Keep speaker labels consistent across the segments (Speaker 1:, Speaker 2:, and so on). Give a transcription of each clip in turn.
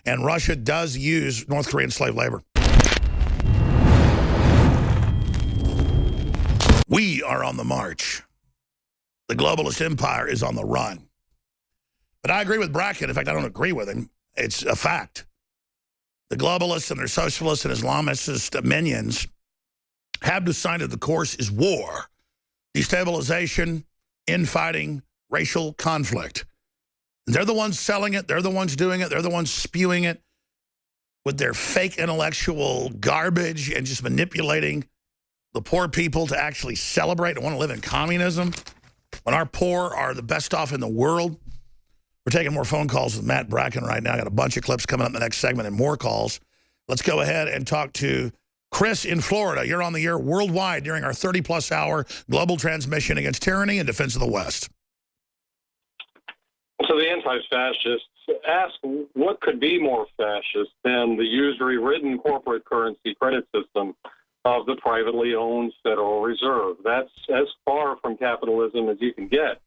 Speaker 1: and Russia does use North Korean slave labor. We are on the march. The globalist empire is on the run. But I agree with Bracken. In fact, I don't agree with him. It's a fact. The globalists and their socialists and Islamist minions have decided the course is war, destabilization, infighting, racial conflict. And they're the ones selling it. They're the ones doing it. They're the ones spewing it with their fake intellectual garbage and just manipulating the poor people to actually celebrate and want to live in communism when our poor are the best off in the world. We're taking more phone calls with Matt Bracken right now. I got a bunch of clips coming up in the next segment and more calls. Let's go ahead and talk to Chris in Florida. You're on the air worldwide during our 30-plus hour global transmission against tyranny and defense of the West.
Speaker 2: So the anti-fascists ask what could be more fascist than the usury-ridden corporate currency credit system of the privately owned Federal Reserve. That's as far from capitalism as you can get.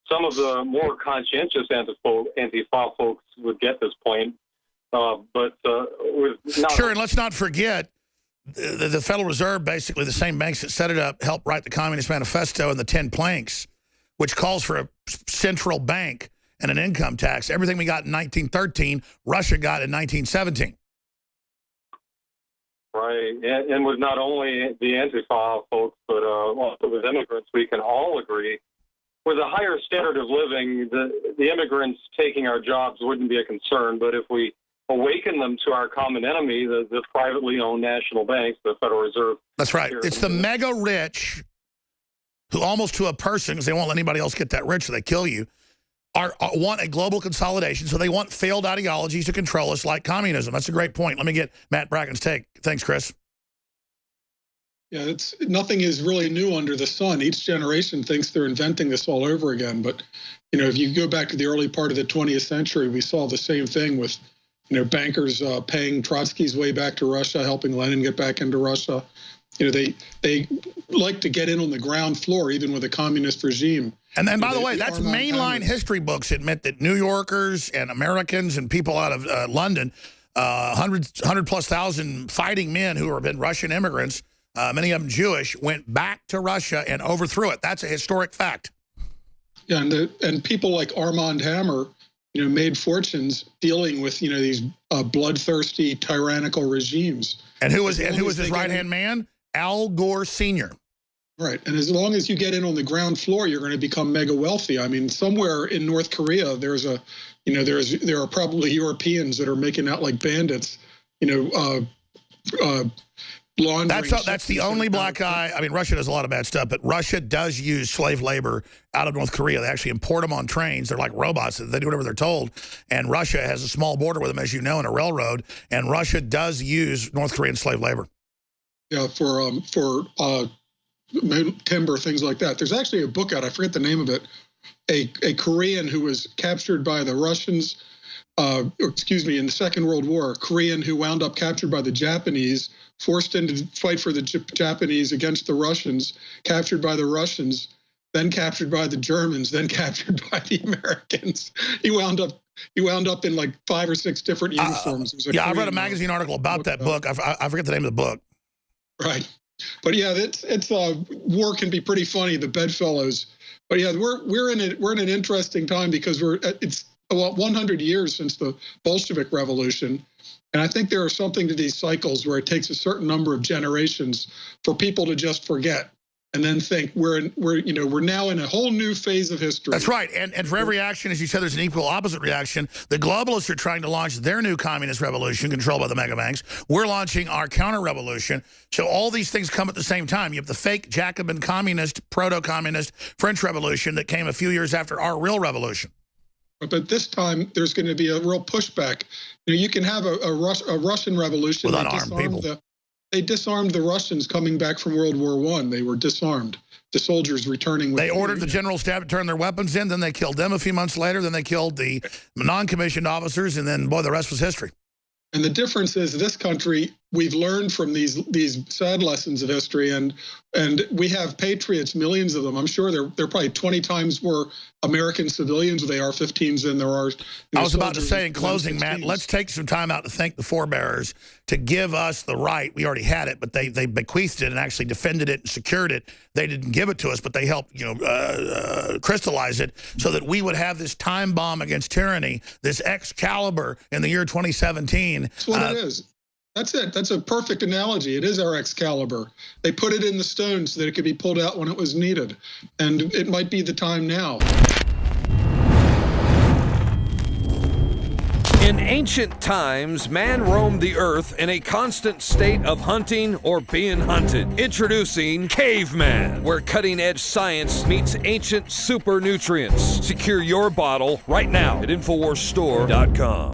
Speaker 2: Some of the more conscientious Antifa folks would get this point, but with not...
Speaker 1: Sure, and let's not forget, the Federal Reserve, basically the same banks that set it up, helped write the Communist Manifesto and the 10 Planks, which calls for a central bank and an income tax. Everything we got in 1913, Russia got in 1917.
Speaker 2: Right, and with not only the Antifa folks, but also with immigrants, we can all agree with a higher standard of living, the immigrants taking our jobs wouldn't be a concern. But if we awaken them to our common enemy, the privately owned national banks, the Federal Reserve.
Speaker 1: That's right. It's the mega rich who almost to a person, because they won't let anybody else get that rich so they kill you, want a global consolidation. So they want failed ideologies to control us like communism. That's a great point. Let me get Matt Bracken's take. Thanks, Chris.
Speaker 3: Yeah, nothing is really new under the sun. Each generation thinks they're inventing this all over again. But, if you go back to the early part of the 20th century, we saw the same thing with, bankers paying Trotsky's way back to Russia, helping Lenin get back into Russia. They like to get in on the ground floor, even with a communist regime.
Speaker 1: And then, by the way, that's mainline history books admit that New Yorkers and Americans and people out of London, 100+ thousand fighting men who have been Russian immigrants, many of them Jewish, went back to Russia and overthrew it. That's a historic fact.
Speaker 3: Yeah, and people like Armand Hammer, made fortunes dealing with these bloodthirsty, tyrannical regimes.
Speaker 1: And who was his right-hand man? Al Gore Sr.
Speaker 3: Right, and as long as you get in on the ground floor, you're going to become mega wealthy. I mean, somewhere in North Korea, there are probably Europeans that are making out like bandits.
Speaker 1: That's the only black guy. I mean, Russia does a lot of bad stuff, but Russia does use slave labor out of North Korea. They actually import them on trains. They're like robots. They do whatever they're told. And Russia has a small border with them, as you know, and a railroad. And Russia does use North Korean slave labor.
Speaker 3: Yeah, for timber, things like that. There's actually a book out. I forget the name of it. A Korean who was captured by the Russians. In the Second World War, a Korean who wound up captured by the Japanese, forced into fight for the Japanese against the Russians, captured by the Russians, then captured by the Germans, then captured by the Americans. He wound up in like 5 or 6 different uniforms.
Speaker 1: I read a magazine article about that book. I forget the name of the book.
Speaker 3: Right, but yeah, it's war can be pretty funny. The bedfellows, but yeah, we're in an interesting time because it's about 100 years since the Bolshevik Revolution. And I think there is something to these cycles where it takes a certain number of generations for people to just forget and then think we're now in a whole new phase of history.
Speaker 1: That's right. And for every action, as you said, there's an equal opposite reaction. The globalists are trying to launch their new communist revolution controlled by the mega banks. We're launching our counter-revolution. So all these things come at the same time. You have the fake Jacobin communist, proto-communist French Revolution that came a few years after our real revolution.
Speaker 3: But this time, there's going to be a real pushback. You can have a Russian revolution.
Speaker 1: With unarmed people.
Speaker 3: They disarmed the Russians coming back from World War I. They were disarmed. The soldiers returning.
Speaker 1: They ordered the general staff to turn their weapons in. Then they killed them a few months later. Then they killed the non-commissioned officers. And then, boy, the rest was history.
Speaker 3: And the difference is this country we've learned from these sad lessons of history, and we have patriots, millions of them. I'm sure there are probably 20 times more American civilians with AR-15s than there are.
Speaker 1: I was about to say in closing, Matt, let's take some time out to thank the forebearers to give us the right. We already had it, but they bequeathed it and actually defended it and secured it. They didn't give it to us, but they helped, crystallize it so that we would have this time bomb against tyranny, this Excalibur in the year 2017.
Speaker 3: That's what it is. That's it. That's a perfect analogy. It is our Excalibur. They put it in the stone so that it could be pulled out when it was needed. And it might be the time now.
Speaker 4: In ancient times, man roamed the earth in a constant state of hunting or being hunted. Introducing Caveman, where cutting-edge science meets ancient super nutrients. Secure your bottle right now at InfoWarsStore.com.